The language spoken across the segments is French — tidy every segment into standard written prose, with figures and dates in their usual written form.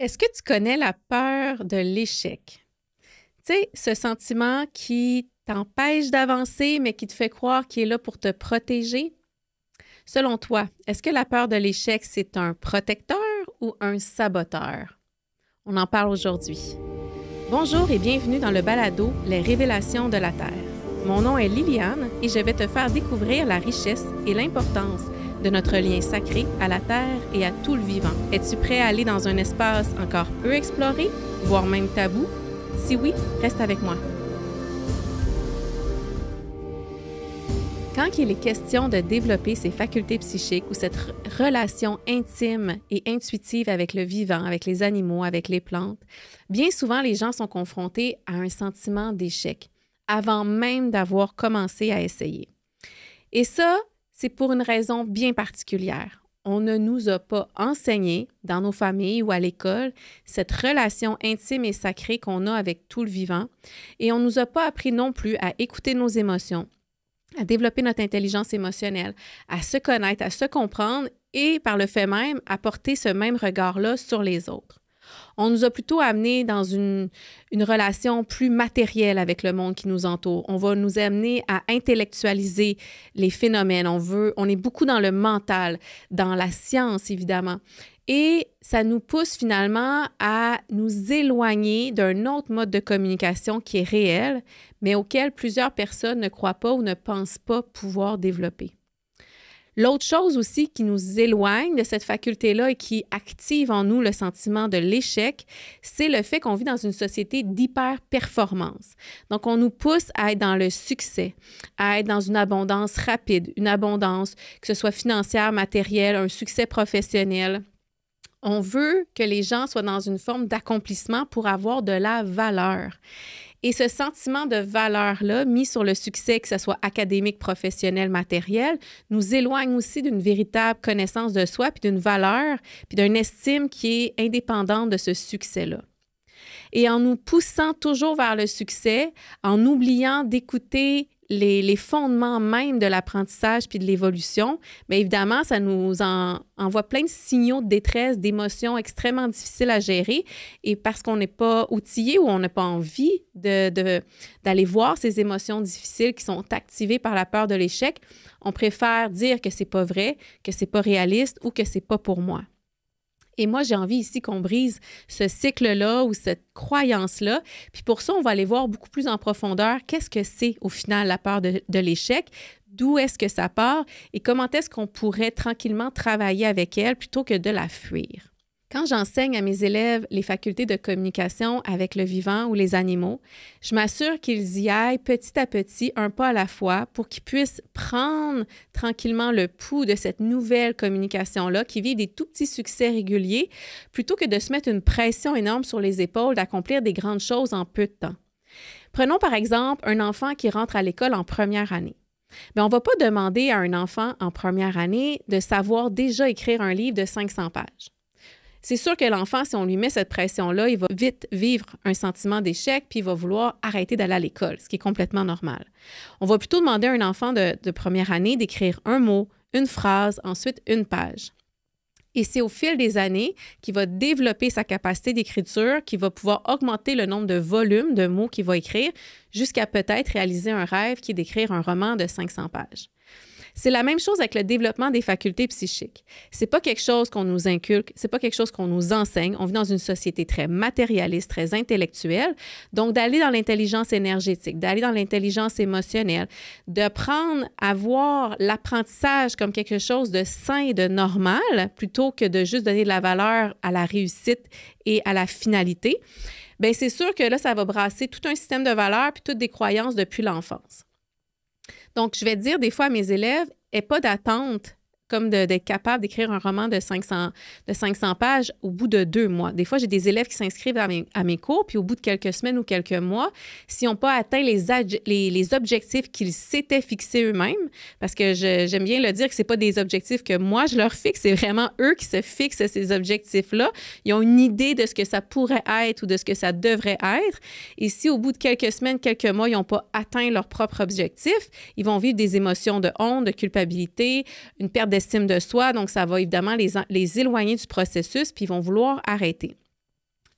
Est-ce que tu connais la peur de l'échec? Tu sais, ce sentiment qui t'empêche d'avancer, mais qui te fait croire qu'il est là pour te protéger? Selon toi, est-ce que la peur de l'échec, c'est un protecteur ou un saboteur? On en parle aujourd'hui. Bonjour et bienvenue dans le balado Les révélations de la Terre. Mon nom est Liliane et je vais te faire découvrir la richesse et l'importance de notre lien sacré à la Terre et à tout le vivant. Es-tu prêt à aller dans un espace encore peu exploré, voire même tabou? Si oui, reste avec moi. Quand il est question de développer ses facultés psychiques ou cette relation intime et intuitive avec le vivant, avec les animaux, avec les plantes, bien souvent les gens sont confrontés à un sentiment d'échec avant même d'avoir commencé à essayer. Et ça, c'est pour une raison bien particulière. On ne nous a pas enseigné dans nos familles ou à l'école cette relation intime et sacrée qu'on a avec tout le vivant et on ne nous a pas appris non plus à écouter nos émotions, à développer notre intelligence émotionnelle, à se connaître, à se comprendre et par le fait même, à porter ce même regard-là sur les autres. On nous a plutôt amenés dans une relation plus matérielle avec le monde qui nous entoure. On va nous amener à intellectualiser les phénomènes. On est beaucoup dans le mental, dans la science, évidemment. Et ça nous pousse finalement à nous éloigner d'un autre mode de communication qui est réel, mais auquel plusieurs personnes ne croient pas ou ne pensent pas pouvoir développer. L'autre chose aussi qui nous éloigne de cette faculté-là et qui active en nous le sentiment de l'échec, c'est le fait qu'on vit dans une société d'hyper-performance. Donc, on nous pousse à être dans le succès, à être dans une abondance rapide, une abondance, que ce soit financière, matérielle, un succès professionnel. On veut que les gens soient dans une forme d'accomplissement pour avoir de la valeur. Et ce sentiment de valeur-là, mis sur le succès, que ce soit académique, professionnel, matériel, nous éloigne aussi d'une véritable connaissance de soi, puis d'une valeur, puis d'une estime qui est indépendante de ce succès-là. Et en nous poussant toujours vers le succès, en oubliant d'écouter les fondements même de l'apprentissage puis de l'évolution, bien évidemment, ça nous envoie plein de signaux de détresse, d'émotions extrêmement difficiles à gérer. Et parce qu'on n'est pas outillé ou on n'a pas envie d'aller voir ces émotions difficiles qui sont activées par la peur de l'échec, on préfère dire que c'est pas vrai, que c'est pas réaliste ou que c'est pas pour moi. Et moi, j'ai envie ici qu'on brise ce cycle-là ou cette croyance-là. Puis pour ça, on va aller voir beaucoup plus en profondeur qu'est-ce que c'est au final la peur de l'échec, d'où est-ce que ça part et comment est-ce qu'on pourrait tranquillement travailler avec elle plutôt que de la fuir. Quand j'enseigne à mes élèves les facultés de communication avec le vivant ou les animaux, je m'assure qu'ils y aillent petit à petit, un pas à la fois, pour qu'ils puissent prendre tranquillement le pouls de cette nouvelle communication-là, qui vit des tout petits succès réguliers, plutôt que de se mettre une pression énorme sur les épaules d'accomplir des grandes choses en peu de temps. Prenons par exemple un enfant qui rentre à l'école en première année. Bien, on ne va pas demander à un enfant en première année de savoir déjà écrire un livre de 500 pages. C'est sûr que l'enfant, si on lui met cette pression-là, il va vite vivre un sentiment d'échec puis il va vouloir arrêter d'aller à l'école, ce qui est complètement normal. On va plutôt demander à un enfant de première année d'écrire un mot, une phrase, ensuite une page. Et c'est au fil des années qu'il va développer sa capacité d'écriture, qu'il va pouvoir augmenter le nombre de volumes de mots qu'il va écrire jusqu'à peut-être réaliser un rêve qui est d'écrire un roman de 500 pages. C'est la même chose avec le développement des facultés psychiques. C'est pas quelque chose qu'on nous inculque, c'est pas quelque chose qu'on nous enseigne. On vit dans une société très matérialiste, très intellectuelle. Donc, d'aller dans l'intelligence énergétique, d'aller dans l'intelligence émotionnelle, d'apprendre à voir l'apprentissage comme quelque chose de sain et de normal, plutôt que de juste donner de la valeur à la réussite et à la finalité, bien, c'est sûr que là, ça va brasser tout un système de valeurs puis toutes des croyances depuis l'enfance. Donc, je vais dire des fois à mes élèves, n'aie pas d'attente comme d'être capable d'écrire un roman de 500 pages au bout de 2 mois. Des fois, j'ai des élèves qui s'inscrivent à mes cours, puis au bout de quelques semaines ou quelques mois, s'ils n'ont pas atteint les objectifs qu'ils s'étaient fixés eux-mêmes, parce que j'aime bien le dire que ce n'est pas des objectifs que moi, je leur fixe, c'est vraiment eux qui se fixent ces objectifs-là. Ils ont une idée de ce que ça pourrait être ou de ce que ça devrait être. Et si au bout de quelques semaines, quelques mois, ils n'ont pas atteint leur propre objectif, ils vont vivre des émotions de honte, de culpabilité, une perte d'estime de soi, donc ça va évidemment les éloigner du processus, puis ils vont vouloir arrêter.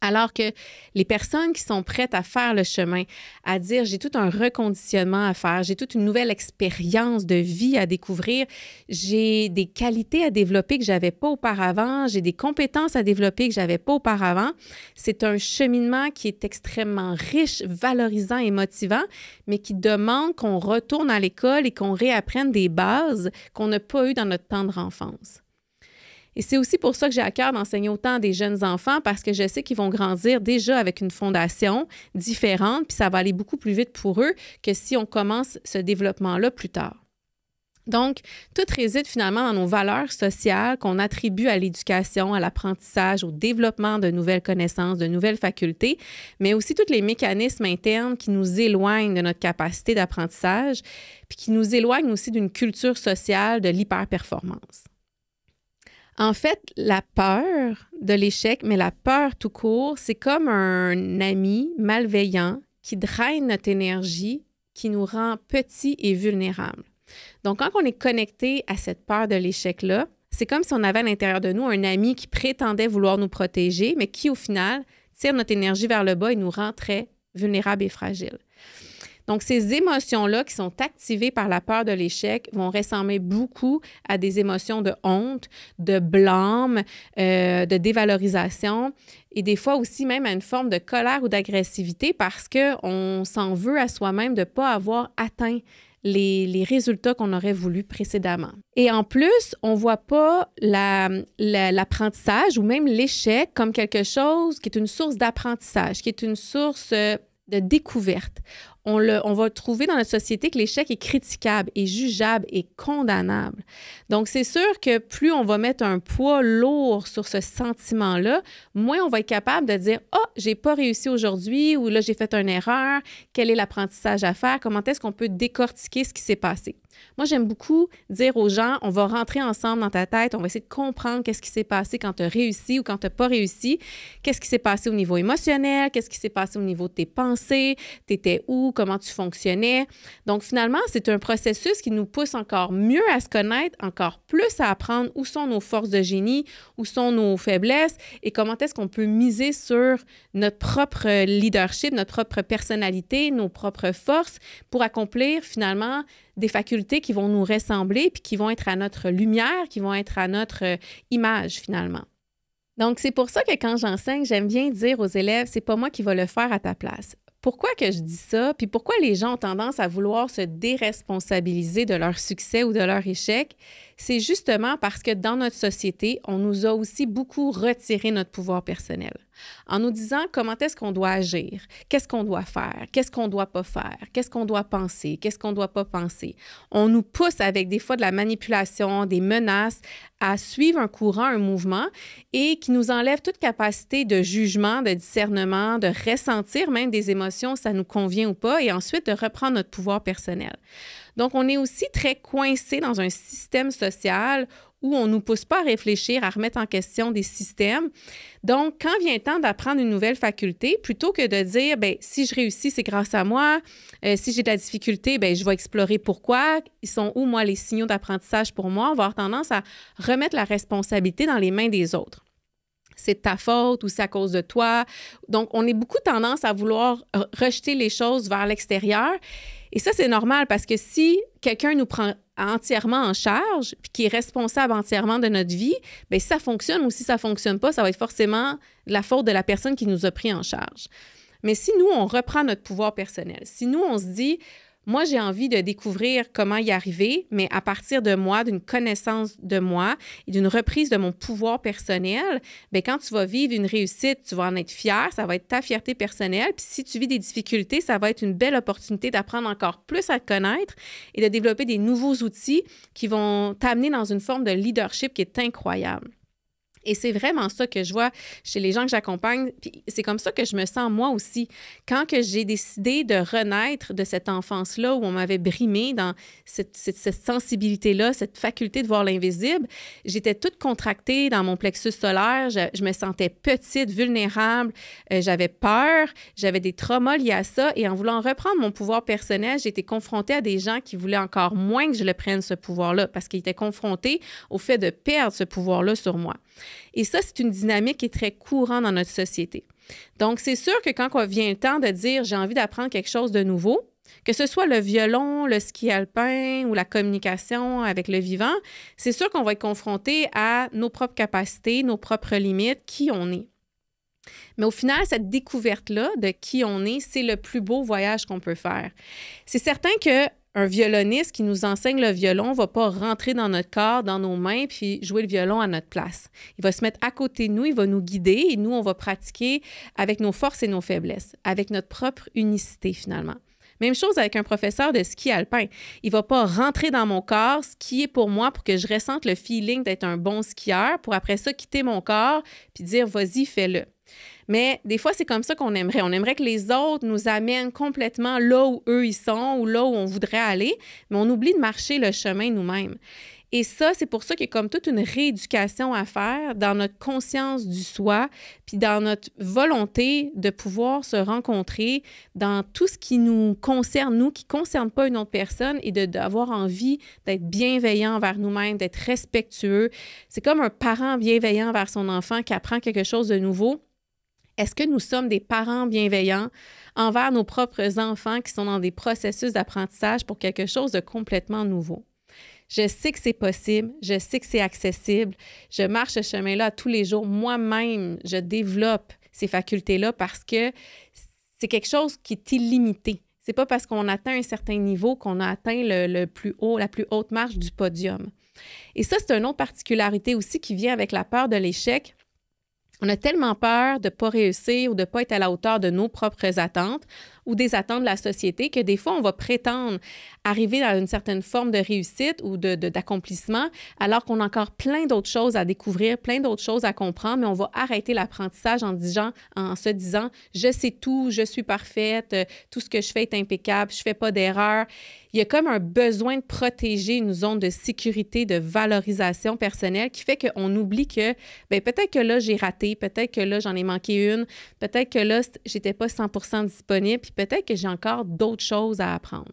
Alors que les personnes qui sont prêtes à faire le chemin, à dire j'ai tout un reconditionnement à faire, j'ai toute une nouvelle expérience de vie à découvrir, j'ai des qualités à développer que je n'avais pas auparavant, j'ai des compétences à développer que je n'avais pas auparavant, c'est un cheminement qui est extrêmement riche, valorisant et motivant, mais qui demande qu'on retourne à l'école et qu'on réapprenne des bases qu'on n'a pas eues dans notre tendre enfance. Et c'est aussi pour ça que j'ai à cœur d'enseigner autant à des jeunes enfants parce que je sais qu'ils vont grandir déjà avec une fondation différente, puis ça va aller beaucoup plus vite pour eux que si on commence ce développement-là plus tard. Donc, tout réside finalement dans nos valeurs sociales qu'on attribue à l'éducation, à l'apprentissage, au développement de nouvelles connaissances, de nouvelles facultés, mais aussi tous les mécanismes internes qui nous éloignent de notre capacité d'apprentissage, puis qui nous éloignent aussi d'une culture sociale de l'hyperperformance. En fait, la peur de l'échec, mais la peur tout court, c'est comme un ami malveillant qui draine notre énergie, qui nous rend petits et vulnérables. Donc, quand on est connecté à cette peur de l'échec-là, c'est comme si on avait à l'intérieur de nous un ami qui prétendait vouloir nous protéger, mais qui, au final, tire notre énergie vers le bas et nous rend très vulnérables et fragiles. Donc, ces émotions-là qui sont activées par la peur de l'échec vont ressembler beaucoup à des émotions de honte, de blâme, de dévalorisation et des fois aussi même à une forme de colère ou d'agressivité parce qu'on s'en veut à soi-même de ne pas avoir atteint les résultats qu'on aurait voulu précédemment. Et en plus, on ne voit pas l'apprentissage ou même l'échec comme quelque chose qui est une source d'apprentissage, qui est une source de découverte. On va trouver dans notre société que l'échec est critiquable, est jugeable et condamnable. Donc, c'est sûr que plus on va mettre un poids lourd sur ce sentiment-là, moins on va être capable de dire « Ah, j'ai pas réussi aujourd'hui » ou « Là, j'ai fait une erreur. Quel est l'apprentissage à faire? Comment est-ce qu'on peut décortiquer ce qui s'est passé? » Moi, j'aime beaucoup dire aux gens, on va rentrer ensemble dans ta tête, on va essayer de comprendre qu'est-ce qui s'est passé quand tu as réussi ou quand tu n'as pas réussi, qu'est-ce qui s'est passé au niveau émotionnel, qu'est-ce qui s'est passé au niveau de tes pensées, tu étais où, comment tu fonctionnais. Donc, finalement, c'est un processus qui nous pousse encore mieux à se connaître, encore plus à apprendre où sont nos forces de génie, où sont nos faiblesses et comment est-ce qu'on peut miser sur notre propre leadership, notre propre personnalité, nos propres forces pour accomplir finalement des facultés qui vont nous ressembler puis qui vont être à notre lumière, qui vont être à notre image finalement. Donc, c'est pour ça que quand j'enseigne, j'aime bien dire aux élèves, c'est pas moi qui va le faire à ta place. Pourquoi que je dis ça? Puis pourquoi les gens ont tendance à vouloir se déresponsabiliser de leur succès ou de leur échec? C'est justement parce que dans notre société, on nous a aussi beaucoup retiré notre pouvoir personnel en nous disant comment est-ce qu'on doit agir, qu'est-ce qu'on doit faire, qu'est-ce qu'on ne doit pas faire, qu'est-ce qu'on doit penser, qu'est-ce qu'on ne doit pas penser. On nous pousse avec des fois de la manipulation, des menaces à suivre un courant, un mouvement et qui nous enlève toute capacité de jugement, de discernement, de ressentir même des émotions, ça nous convient ou pas, et ensuite de reprendre notre pouvoir personnel. Donc, on est aussi très coincé dans un système social où on ne nous pousse pas à réfléchir, à remettre en question des systèmes. Donc, quand vient le temps d'apprendre une nouvelle faculté, plutôt que de dire, bien, si je réussis, c'est grâce à moi, si j'ai de la difficulté, bien, je vais explorer pourquoi, ils sont où, moi, les signaux d'apprentissage pour moi, on va avoir tendance à remettre la responsabilité dans les mains des autres. C'est de ta faute ou c'est à cause de toi. Donc, on a beaucoup tendance à vouloir rejeter les choses vers l'extérieur. Et ça, c'est normal parce que si quelqu'un nous prend entièrement en charge puis qui est responsable entièrement de notre vie, bien, si ça fonctionne ou si ça ne fonctionne pas, ça va être forcément la faute de la personne qui nous a pris en charge. Mais si nous, on reprend notre pouvoir personnel, si nous, on se dit moi, j'ai envie de découvrir comment y arriver, mais à partir de moi, d'une connaissance de moi et d'une reprise de mon pouvoir personnel, bien, quand tu vas vivre une réussite, tu vas en être fier, ça va être ta fierté personnelle. Puis si tu vis des difficultés, ça va être une belle opportunité d'apprendre encore plus à te connaître et de développer des nouveaux outils qui vont t'amener dans une forme de leadership qui est incroyable. Et c'est vraiment ça que je vois chez les gens que j'accompagne. Puis c'est comme ça que je me sens moi aussi. Quand que j'ai décidé de renaître de cette enfance-là où on m'avait brimée dans cette sensibilité-là, cette faculté de voir l'invisible, j'étais toute contractée dans mon plexus solaire. Je me sentais petite, vulnérable. J'avais peur. J'avais des traumas liés à ça. Et en voulant reprendre mon pouvoir personnel, j'ai été confrontée à des gens qui voulaient encore moins que je le prenne, ce pouvoir-là, parce qu'ils étaient confrontés au fait de perdre ce pouvoir-là sur moi. Et ça, c'est une dynamique qui est très courante dans notre société. Donc, c'est sûr que quand vient le temps de dire j'ai envie d'apprendre quelque chose de nouveau, que ce soit le violon, le ski alpin ou la communication avec le vivant, c'est sûr qu'on va être confronté à nos propres capacités, nos propres limites, qui on est. Mais au final, cette découverte-là de qui on est, c'est le plus beau voyage qu'on peut faire. C'est certain qu'un violoniste qui nous enseigne le violon ne va pas rentrer dans notre corps, dans nos mains, puis jouer le violon à notre place. Il va se mettre à côté de nous, il va nous guider et nous, on va pratiquer avec nos forces et nos faiblesses, avec notre propre unicité finalement. Même chose avec un professeur de ski alpin. Il ne va pas rentrer dans mon corps, skier pour moi pour que je ressente le feeling d'être un bon skieur, pour après ça quitter mon corps puis dire « vas-y, fais-le ». Mais des fois, c'est comme ça qu'on aimerait. On aimerait que les autres nous amènent complètement là où eux ils sont ou là où on voudrait aller, mais on oublie de marcher le chemin nous-mêmes. Et ça, c'est pour ça qu'il y a comme toute une rééducation à faire dans notre conscience du soi, puis dans notre volonté de pouvoir se rencontrer dans tout ce qui nous concerne, nous, qui ne concerne pas une autre personne, et d'avoir envie d'être bienveillant envers nous-mêmes, d'être respectueux. C'est comme un parent bienveillant envers son enfant qui apprend quelque chose de nouveau. Est-ce que nous sommes des parents bienveillants envers nos propres enfants qui sont dans des processus d'apprentissage pour quelque chose de complètement nouveau? Je sais que c'est possible, je sais que c'est accessible, je marche ce chemin-là tous les jours. Moi-même, je développe ces facultés-là parce que c'est quelque chose qui est illimité. C'est pas parce qu'on atteint un certain niveau qu'on a atteint le plus haut, la plus haute marche du podium. Et ça, c'est une autre particularité aussi qui vient avec la peur de l'échec. On a tellement peur de ne pas réussir ou de ne pas être à la hauteur de nos propres attentes ou des attentes de la société que des fois, on va prétendre arriver à une certaine forme de réussite ou d'accomplissement alors qu'on a encore plein d'autres choses à découvrir, plein d'autres choses à comprendre, mais on va arrêter l'apprentissage en se disant « je sais tout, je suis parfaite, tout ce que je fais est impeccable, je ne fais pas d'erreur ». Il y a comme un besoin de protéger une zone de sécurité, de valorisation personnelle qui fait qu'on oublie que bien, peut-être que là, j'ai raté, peut-être que là, j'en ai manqué une, peut-être que là, j'étais pas 100% disponible, puis peut-être que j'ai encore d'autres choses à apprendre.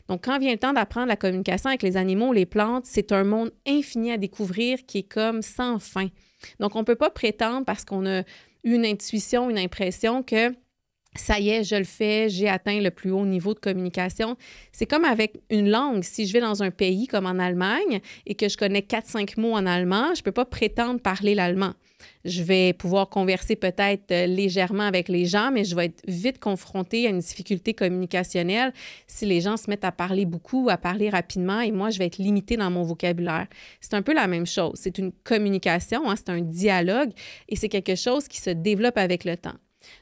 Donc, quand vient le temps d'apprendre la communication avec les animaux ou les plantes, c'est un monde infini à découvrir qui est comme sans fin. Donc, on ne peut pas prétendre parce qu'on a une intuition, une impression que ça y est, je le fais, j'ai atteint le plus haut niveau de communication. C'est comme avec une langue. Si je vais dans un pays comme en Allemagne et que je connais 4-5 mots en allemand, je ne peux pas prétendre parler l'allemand. Je vais pouvoir converser peut-être légèrement avec les gens, mais je vais être vite confrontée à une difficulté communicationnelle si les gens se mettent à parler beaucoup, à parler rapidement, et moi, je vais être limitée dans mon vocabulaire. C'est un peu la même chose. C'est une communication, c'est un dialogue, et c'est quelque chose qui se développe avec le temps.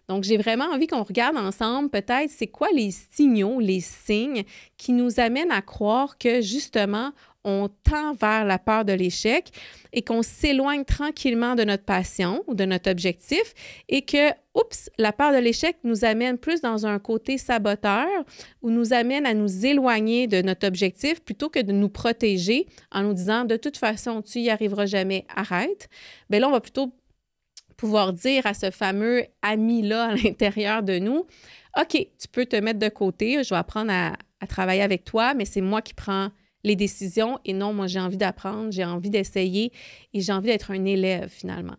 Donc, j'ai vraiment envie qu'on regarde ensemble peut-être c'est quoi les signaux, les signes qui nous amènent à croire que justement, on tend vers la peur de l'échec et qu'on s'éloigne tranquillement de notre passion ou de notre objectif et que, la peur de l'échec nous amène plus dans un côté saboteur ou nous amène à nous éloigner de notre objectif plutôt que de nous protéger en nous disant « de toute façon, tu n'y arriveras jamais, arrête ». Bien là, on va plutôt pouvoir dire à ce fameux ami-là à l'intérieur de nous, « OK, tu peux te mettre de côté, je vais apprendre à travailler avec toi, mais c'est moi qui prends les décisions et non, moi, j'ai envie d'apprendre, j'ai envie d'essayer et j'ai envie d'être un élève finalement. »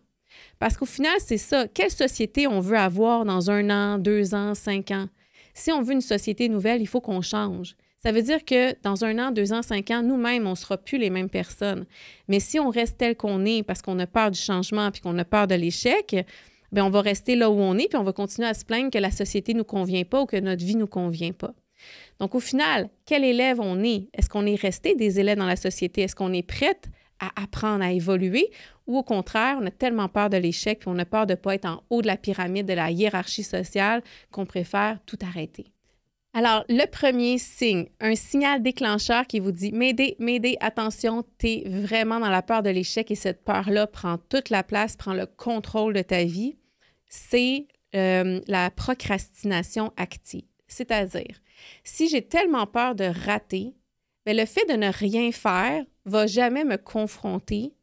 Parce qu'au final, c'est ça. Quelle société on veut avoir dans 1 an, 2 ans, 5 ans? Si on veut une société nouvelle, il faut qu'on change. Ça veut dire que dans 1 an, 2 ans, 5 ans, nous-mêmes, on ne sera plus les mêmes personnes. Mais si on reste tel qu'on est parce qu'on a peur du changement puis qu'on a peur de l'échec, bien, on va rester là où on est puis on va continuer à se plaindre que la société ne nous convient pas ou que notre vie ne nous convient pas. Donc, au final, quel élève on est? Est-ce qu'on est resté des élèves dans la société? Est-ce qu'on est prête à apprendre, à évoluer? Ou au contraire, on a tellement peur de l'échec puis on a peur de ne pas être en haut de la pyramide de la hiérarchie sociale qu'on préfère tout arrêter. Alors, le premier signe, un signal déclencheur qui vous dit « M'aider, attention, tu es vraiment dans la peur de l'échec et cette peur-là prend toute la place, prend le contrôle de ta vie », c'est la procrastination active. C'est-à-dire, si j'ai tellement peur de rater, bien, le fait de ne rien faire ne va jamais me confronter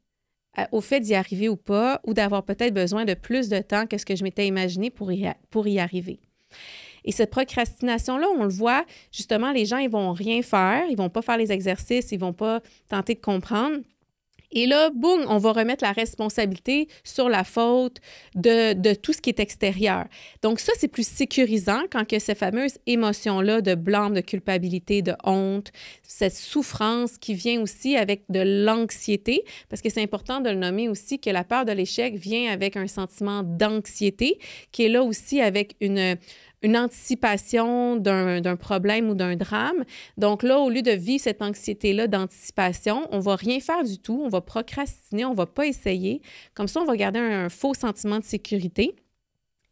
au fait d'y arriver ou pas, ou d'avoir peut-être besoin de plus de temps que ce que je m'étais imaginé pour y arriver. Et cette procrastination-là, on le voit, justement, les gens, ils vont rien faire, ils vont pas faire les exercices, ils vont pas tenter de comprendre. Et là, boum, on va remettre la responsabilité sur la faute de tout ce qui est extérieur. Donc ça, c'est plus sécurisant quand que ces fameuses émotions-là de blâme, de culpabilité, de honte, cette souffrance qui vient aussi avec de l'anxiété, parce que c'est important de le nommer aussi que la peur de l'échec vient avec un sentiment d'anxiété qui est là aussi avec une anticipation d'un problème ou d'un drame. Donc là, au lieu de vivre cette anxiété-là d'anticipation, on ne va rien faire du tout, on va procrastiner, on ne va pas essayer. Comme ça, on va garder un faux sentiment de sécurité.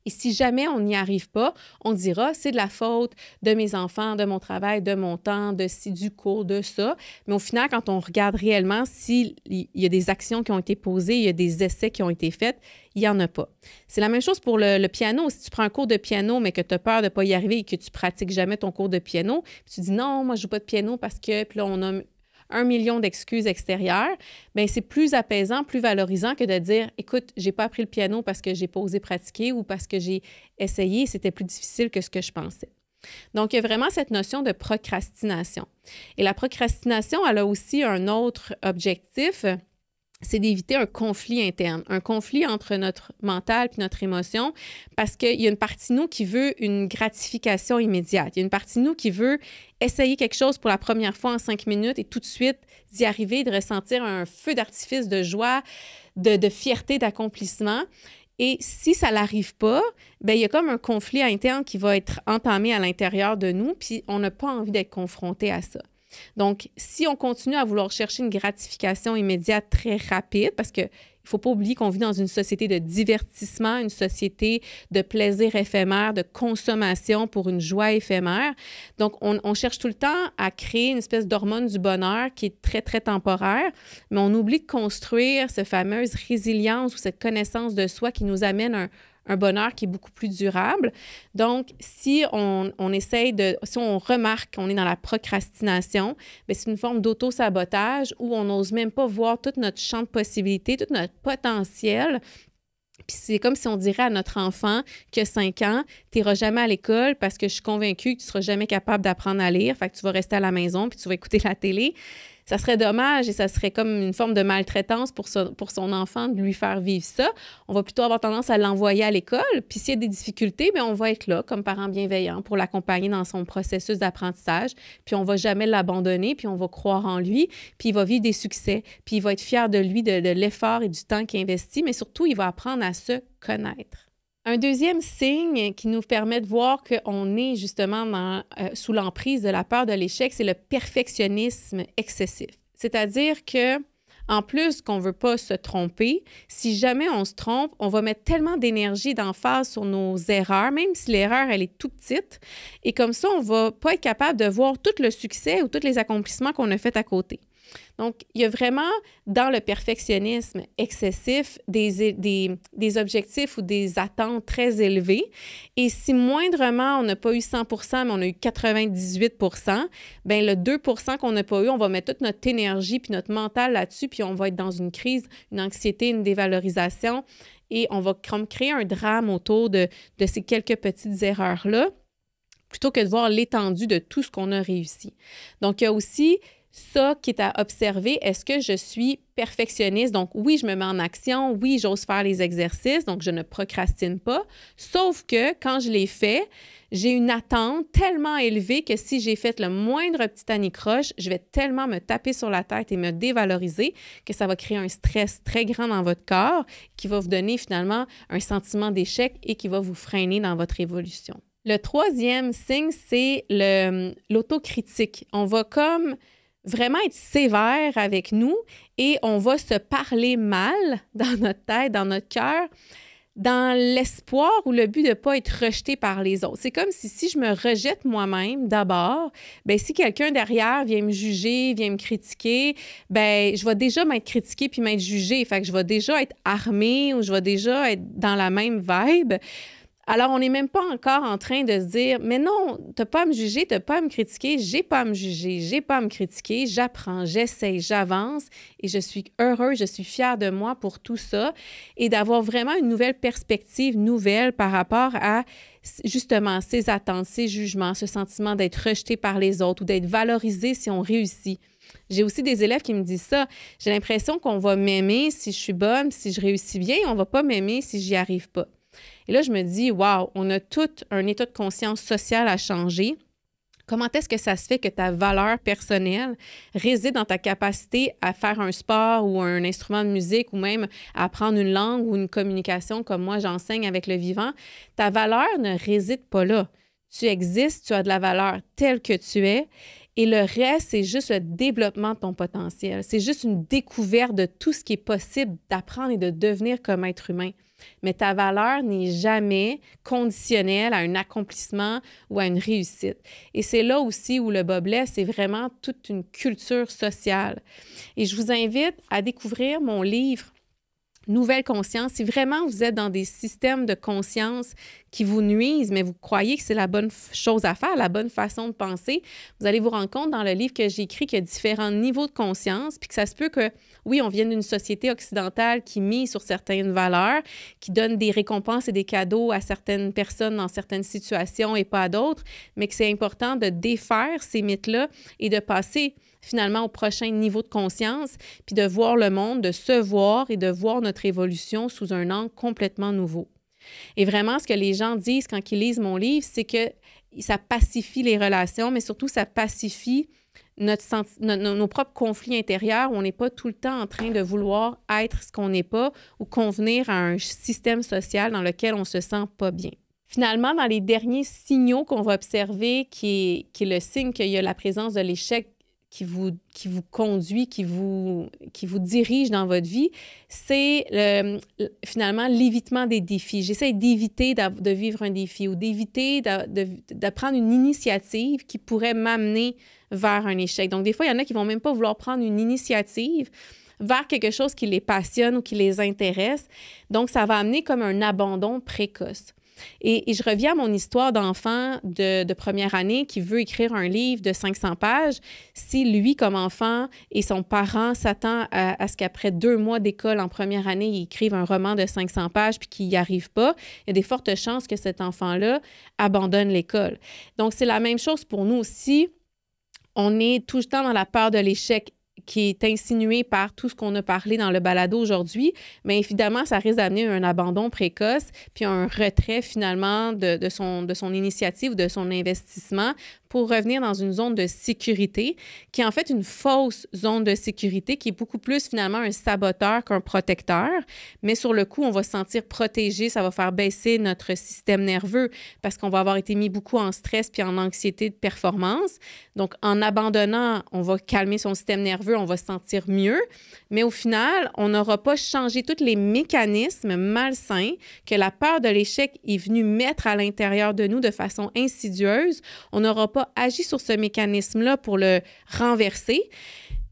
Et si jamais on n'y arrive pas, on dira c'est de la faute de mes enfants, de mon travail, de mon temps, du cours, de ça. Mais au final, quand on regarde réellement s'il y a des actions qui ont été posées, il y a des essais qui ont été faits, il n'y en a pas. C'est la même chose pour le piano. Si tu prends un cours de piano, mais que tu as peur de ne pas y arriver et que tu pratiques jamais ton cours de piano, puis tu dis non, moi je ne joue pas de piano parce que, puis là, on a 1 million d'excuses extérieures, bien, c'est plus apaisant, plus valorisant que de dire « Écoute, j'ai pas appris le piano parce que j'ai pas osé pratiquer ou parce que j'ai essayé, c'était plus difficile que ce que je pensais. » Donc, il y a vraiment cette notion de procrastination. Et la procrastination, elle a aussi un autre objectif, c'est d'éviter un conflit interne, un conflit entre notre mental puis notre émotion, parce qu'il y a une partie de nous qui veut une gratification immédiate. Il y a une partie de nous qui veut essayer quelque chose pour la première fois en 5 minutes et tout de suite d'y arriver, de ressentir un feu d'artifice de joie, de fierté, d'accomplissement. Et si ça n'arrive pas, bien, il y a comme un conflit interne qui va être entamé à l'intérieur de nous, puis on n'a pas envie d'être confronté à ça. Donc, si on continue à vouloir chercher une gratification immédiate très rapide, parce qu'il ne faut pas oublier qu'on vit dans une société de divertissement, une société de plaisir éphémère, de consommation pour une joie éphémère. Donc, on cherche tout le temps à créer une espèce d'hormone du bonheur qui est très, très temporaire, mais on oublie de construire cette fameuse résilience ou cette connaissance de soi qui nous amène un bonheur qui est beaucoup plus durable. Donc, si on remarque qu'on est dans la procrastination, bien, c'est une forme d'auto-sabotage où on n'ose même pas voir tout notre champ de possibilités, tout notre potentiel. Puis c'est comme si on dirait à notre enfant qui a 5 ans, tu n'iras jamais à l'école parce que je suis convaincue que tu ne seras jamais capable d'apprendre à lire, fait que tu vas rester à la maison puis tu vas écouter la télé. Ça serait dommage et ça serait comme une forme de maltraitance pour son enfant de lui faire vivre ça. On va plutôt avoir tendance à l'envoyer à l'école. Puis s'il y a des difficultés, bien, on va être là comme parents bienveillants pour l'accompagner dans son processus d'apprentissage. Puis on ne va jamais l'abandonner, puis on va croire en lui, puis il va vivre des succès, puis il va être fier de lui, de l'effort et du temps qu'il investit, mais surtout, il va apprendre à se connaître. Un deuxième signe qui nous permet de voir qu'on est justement sous l'emprise de la peur de l'échec, c'est le perfectionnisme excessif. C'est-à-dire que, en plus qu'on ne veut pas se tromper, si jamais on se trompe, on va mettre tellement d'énergie et d'emphase sur nos erreurs, même si l'erreur, elle est tout petite. Et comme ça, on ne va pas être capable de voir tout le succès ou tous les accomplissements qu'on a fait à côté. Donc, il y a vraiment, dans le perfectionnisme excessif, des objectifs ou des attentes très élevées. Et si moindrement, on n'a pas eu 100%, mais on a eu 98%, bien, le 2% qu'on n'a pas eu, on va mettre toute notre énergie puis notre mental là-dessus, puis on va être dans une crise, une anxiété, une dévalorisation, et on va comme créer un drame autour de ces quelques petites erreurs-là, plutôt que de voir l'étendue de tout ce qu'on a réussi. Donc, il y a aussi ça qui est à observer. Est-ce que je suis perfectionniste? Donc, oui, je me mets en action. Oui, j'ose faire les exercices. Donc, je ne procrastine pas. Sauf que quand je les fais, j'ai une attente tellement élevée que si j'ai fait le moindre petit anicroche, je vais tellement me taper sur la tête et me dévaloriser que ça va créer un stress très grand dans votre corps qui va vous donner finalement un sentiment d'échec et qui va vous freiner dans votre évolution. Le troisième signe, c'est l'autocritique. On va comme vraiment être sévère avec nous et on va se parler mal dans notre tête, dans notre cœur, dans l'espoir ou le but de ne pas être rejeté par les autres. C'est comme si je me rejette moi-même d'abord, bien, si quelqu'un derrière vient me juger, vient me critiquer, bien, je vais déjà m'être critiquée puis m'être jugée. Fait que je vais déjà être armée ou je vais déjà être dans la même vibe. Alors, on n'est même pas encore en train de se dire « Mais non, tu n'as pas à me juger, tu n'as pas à me critiquer, j'ai pas à me juger, j'ai pas à me critiquer, j'apprends, j'essaye, j'avance et je suis heureuse, je suis fière de moi pour tout ça. » Et d'avoir vraiment une nouvelle perspective, nouvelle par rapport à justement ces attentes, ces jugements, ce sentiment d'être rejeté par les autres ou d'être valorisé si on réussit. J'ai aussi des élèves qui me disent ça. J'ai l'impression qu'on va m'aimer si je suis bonne, si je réussis bien, on va pas m'aimer si j'y arrive pas. Et là, je me dis, wow, on a tout un état de conscience sociale à changer. Comment est-ce que ça se fait que ta valeur personnelle réside dans ta capacité à faire un sport ou un instrument de musique ou même à apprendre une langue ou une communication comme moi j'enseigne avec le vivant? Ta valeur ne réside pas là. Tu existes, tu as de la valeur telle que tu es et le reste, c'est juste le développement de ton potentiel. C'est juste une découverte de tout ce qui est possible d'apprendre et de devenir comme être humain. Mais ta valeur n'est jamais conditionnelle à un accomplissement ou à une réussite. Et c'est là aussi où le bas blesse, c'est vraiment toute une culture sociale. Et je vous invite à découvrir mon livre Nouvelle conscience. Si vraiment vous êtes dans des systèmes de conscience qui vous nuisent, mais vous croyez que c'est la bonne chose à faire, la bonne façon de penser, vous allez vous rendre compte dans le livre que j'ai écrit qu'il y a différents niveaux de conscience, puis que ça se peut que, oui, on vienne d'une société occidentale qui mise sur certaines valeurs, qui donne des récompenses et des cadeaux à certaines personnes dans certaines situations et pas à d'autres, mais que c'est important de défaire ces mythes-là et de passer finalement au prochain niveau de conscience, puis de voir le monde, de se voir et de voir notre évolution sous un angle complètement nouveau. Et vraiment, ce que les gens disent quand ils lisent mon livre, c'est que ça pacifie les relations, mais surtout, ça pacifie nos propres conflits intérieurs où on n'est pas tout le temps en train de vouloir être ce qu'on n'est pas ou convenir à un système social dans lequel on se sent pas bien. Finalement, dans les derniers signaux qu'on va observer, qui est le signe qu'il y a la présence de l'échec qui vous conduit, qui vous dirige dans votre vie, c'est finalement l'évitement des défis. J'essaie d'éviter de vivre un défi ou d'éviter de prendre une initiative qui pourrait m'amener vers un échec. Donc, des fois, il y en a qui ne vont même pas vouloir prendre une initiative vers quelque chose qui les passionne ou qui les intéresse. Donc, ça va amener comme un abandon précoce. Et je reviens à mon histoire d'enfant de première année qui veut écrire un livre de 500 pages. Si lui, comme enfant, et son parent s'attend à ce qu'après 2 mois d'école en première année, il écrive un roman de 500 pages puis qu'il n'y arrive pas, il y a des fortes chances que cet enfant-là abandonne l'école. Donc, c'est la même chose pour nous aussi. On est tout le temps dans la peur de l'échec qui est insinué par tout ce qu'on a parlé dans le balado aujourd'hui, mais évidemment, ça risque d'amener un abandon précoce puis un retrait finalement de son initiative ou de son investissement pour revenir dans une zone de sécurité qui est en fait une fausse zone de sécurité qui est beaucoup plus finalement un saboteur qu'un protecteur. Mais sur le coup, on va se sentir protégé, ça va faire baisser notre système nerveux parce qu'on va avoir été mis beaucoup en stress puis en anxiété de performance. Donc, en abandonnant, on va calmer son système nerveux, on va se sentir mieux. Mais au final, on n'aura pas changé tous les mécanismes malsains que la peur de l'échec est venue mettre à l'intérieur de nous de façon insidieuse. On n'aura pas agi sur ce mécanisme-là pour le renverser.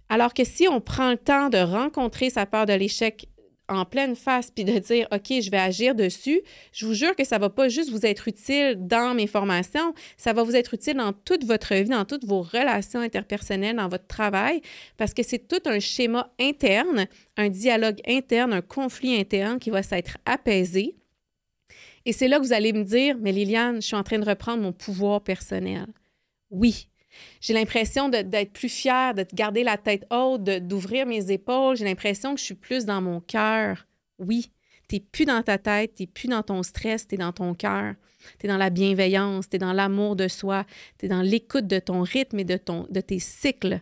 Alors que si on prend le temps de rencontrer sa peur de l'échec en pleine face puis de dire « OK, je vais agir dessus », je vous jure que ça ne va pas juste vous être utile dans mes formations, ça va vous être utile dans toute votre vie, dans toutes vos relations interpersonnelles, dans votre travail, parce que c'est tout un schéma interne, un dialogue interne, un conflit interne qui va s'être apaisé. Et c'est là que vous allez me dire « Mais Liliane, je suis en train de reprendre mon pouvoir personnel. » Oui, j'ai l'impression d'être plus fière, de garder la tête haute, d'ouvrir mes épaules. J'ai l'impression que je suis plus dans mon cœur. Oui, tu n'es plus dans ta tête, tu n'es plus dans ton stress, tu es dans ton cœur. Tu es dans la bienveillance, tu es dans l'amour de soi, tu es dans l'écoute de ton rythme et de tes cycles.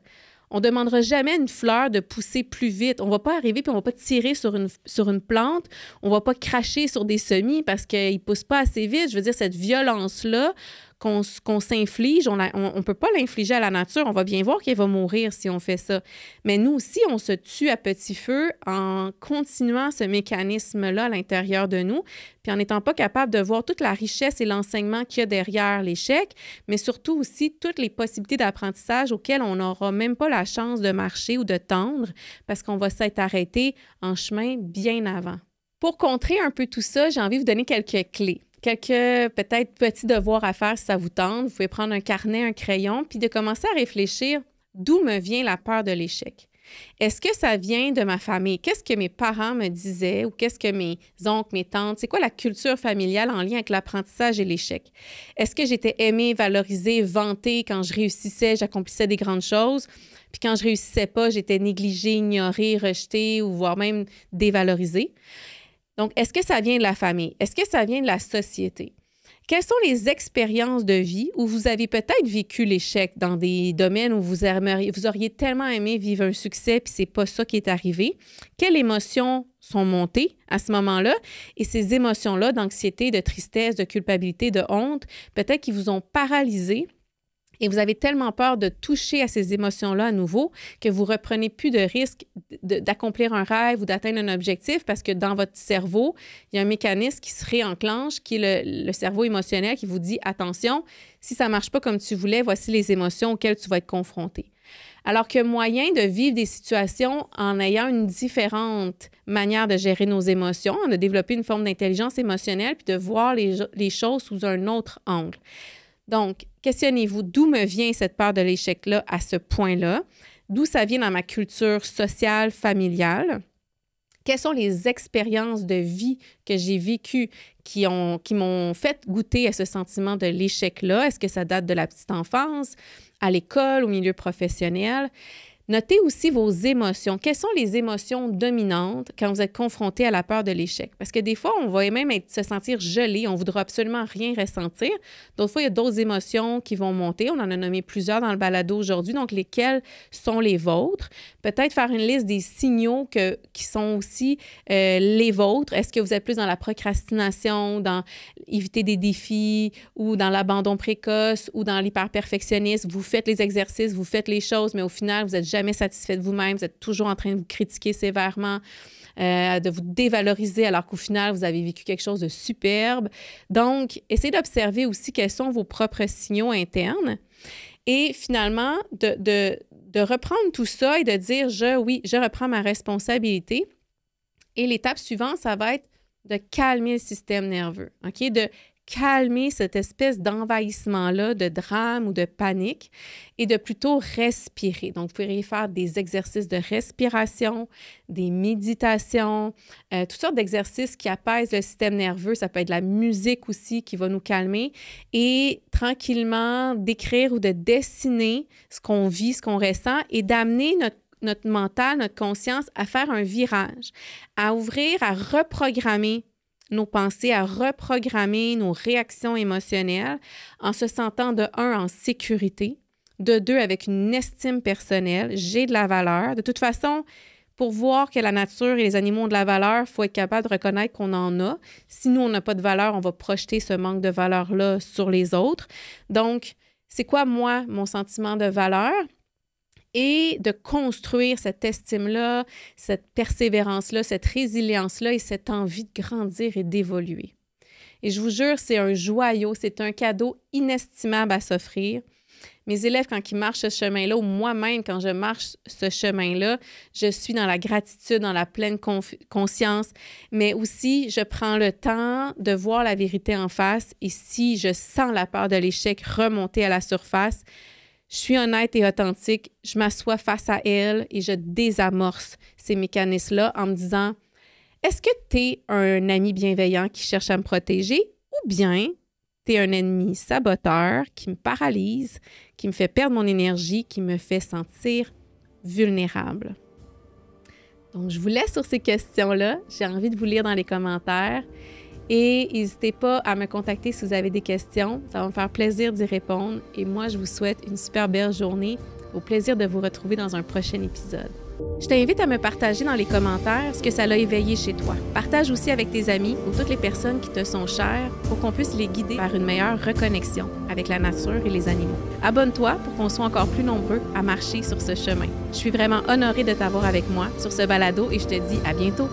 On ne demandera jamais à une fleur de pousser plus vite. On ne va pas arriver puis on ne va pas tirer sur une plante. On ne va pas cracher sur des semis parce qu'ils ne poussent pas assez vite. Je veux dire, cette violence-là qu'on s'inflige, on ne peut pas l'infliger à la nature. On va bien voir qu'elle va mourir si on fait ça. Mais nous aussi, on se tue à petit feu en continuant ce mécanisme-là à l'intérieur de nous, puis en n'étant pas capable de voir toute la richesse et l'enseignement qu'il y a derrière l'échec, mais surtout aussi toutes les possibilités d'apprentissage auxquelles on n'aura même pas la chance de marcher ou de tendre parce qu'on va s'être arrêté en chemin bien avant. Pour contrer un peu tout ça, j'ai envie de vous donner quelques clés. Quelques peut-être petits devoirs à faire si ça vous tente. Vous pouvez prendre un carnet, un crayon, puis de commencer à réfléchir d'où me vient la peur de l'échec. Est-ce que ça vient de ma famille? Qu'est-ce que mes parents me disaient ou qu'est-ce que mes oncles, mes tantes? C'est quoi la culture familiale en lien avec l'apprentissage et l'échec? Est-ce que j'étais aimée, valorisée, vantée quand je réussissais, j'accomplissais des grandes choses? Puis quand je réussissais pas, j'étais négligée, ignorée, rejetée ou voire même dévalorisée. Donc, est-ce que ça vient de la famille? Est-ce que ça vient de la société? Quelles sont les expériences de vie où vous avez peut-être vécu l'échec dans des domaines où vous auriez tellement aimé vivre un succès puis c'est pas ça qui est arrivé? Quelles émotions sont montées à ce moment-là? Et ces émotions-là d'anxiété, de tristesse, de culpabilité, de honte, peut-être qu'ils vous ont paralysé. Et vous avez tellement peur de toucher à ces émotions-là à nouveau que vous ne reprenez plus de risque d'accomplir un rêve ou d'atteindre un objectif parce que dans votre cerveau, il y a un mécanisme qui se réenclenche, qui est le cerveau émotionnel qui vous dit « Attention, si ça ne marche pas comme tu voulais, voici les émotions auxquelles tu vas être confronté. » Alors que moyen de vivre des situations en ayant une différente manière de gérer nos émotions, de développer une forme d'intelligence émotionnelle puis de voir les choses sous un autre angle. Donc, questionnez-vous d'où me vient cette peur de l'échec-là à ce point-là, d'où ça vient dans ma culture sociale, familiale. Quelles sont les expériences de vie que j'ai vécues qui m'ont fait goûter à ce sentiment de l'échec-là? Est-ce que ça date de la petite enfance, à l'école, au milieu professionnel? Notez aussi vos émotions. Quelles sont les émotions dominantes quand vous êtes confronté à la peur de l'échec? Parce que des fois, on va même se sentir gelé, on ne voudra absolument rien ressentir. D'autres fois, il y a d'autres émotions qui vont monter. On en a nommé plusieurs dans le balado aujourd'hui. Donc, lesquelles sont les vôtres? Peut-être faire une liste des signaux qui sont aussi les vôtres. Est-ce que vous êtes plus dans la procrastination, dans éviter des défis ou dans l'abandon précoce ou dans l'hyperperfectionnisme? Vous faites les exercices, vous faites les choses, mais au final, vous n'êtes jamais satisfait de vous-même, vous êtes toujours en train de vous critiquer sévèrement, de vous dévaloriser alors qu'au final, vous avez vécu quelque chose de superbe. Donc, essayez d'observer aussi quels sont vos propres signaux internes et finalement, de reprendre tout ça et de dire je reprends ma responsabilité. Et l'étape suivante, ça va être de calmer le système nerveux, OK? De calmer cette espèce d'envahissement-là, de drame ou de panique et de plutôt respirer. Donc, vous pourriez faire des exercices de respiration, des méditations, toutes sortes d'exercices qui apaisent le système nerveux. Ça peut être de la musique aussi qui va nous calmer et tranquillement d'écrire ou de dessiner ce qu'on vit, ce qu'on ressent et d'amener notre mental, notre conscience à faire un virage, à ouvrir, à reprogrammer nos pensées, à reprogrammer nos réactions émotionnelles en se sentant de 1 en sécurité, de 2 avec une estime personnelle, j'ai de la valeur. De toute façon, pour voir que la nature et les animaux ont de la valeur, il faut être capable de reconnaître qu'on en a. Si nous, on n'a pas de valeur, on va projeter ce manque de valeur-là sur les autres. Donc, c'est quoi, moi, mon sentiment de valeur? Et de construire cette estime-là, cette persévérance-là, cette résilience-là et cette envie de grandir et d'évoluer. Et je vous jure, c'est un joyau, c'est un cadeau inestimable à s'offrir. Mes élèves, quand ils marchent ce chemin-là, ou moi-même, quand je marche ce chemin-là, je suis dans la gratitude, dans la pleine conscience, mais aussi, je prends le temps de voir la vérité en face et si je sens la peur de l'échec remonter à la surface, je suis honnête et authentique, je m'assois face à elle et je désamorce ces mécanismes-là en me disant « Est-ce que tu es un ami bienveillant qui cherche à me protéger ou bien tu es un ennemi saboteur qui me paralyse, qui me fait perdre mon énergie, qui me fait sentir vulnérable? » Donc, je vous laisse sur ces questions-là. J'ai envie de vous lire dans les commentaires. Et n'hésitez pas à me contacter si vous avez des questions. Ça va me faire plaisir d'y répondre. Et moi, je vous souhaite une super belle journée. Au plaisir de vous retrouver dans un prochain épisode. Je t'invite à me partager dans les commentaires ce que ça l'a éveillé chez toi. Partage aussi avec tes amis ou toutes les personnes qui te sont chères pour qu'on puisse les guider vers une meilleure reconnexion avec la nature et les animaux. Abonne-toi pour qu'on soit encore plus nombreux à marcher sur ce chemin. Je suis vraiment honorée de t'avoir avec moi sur ce balado et je te dis à bientôt.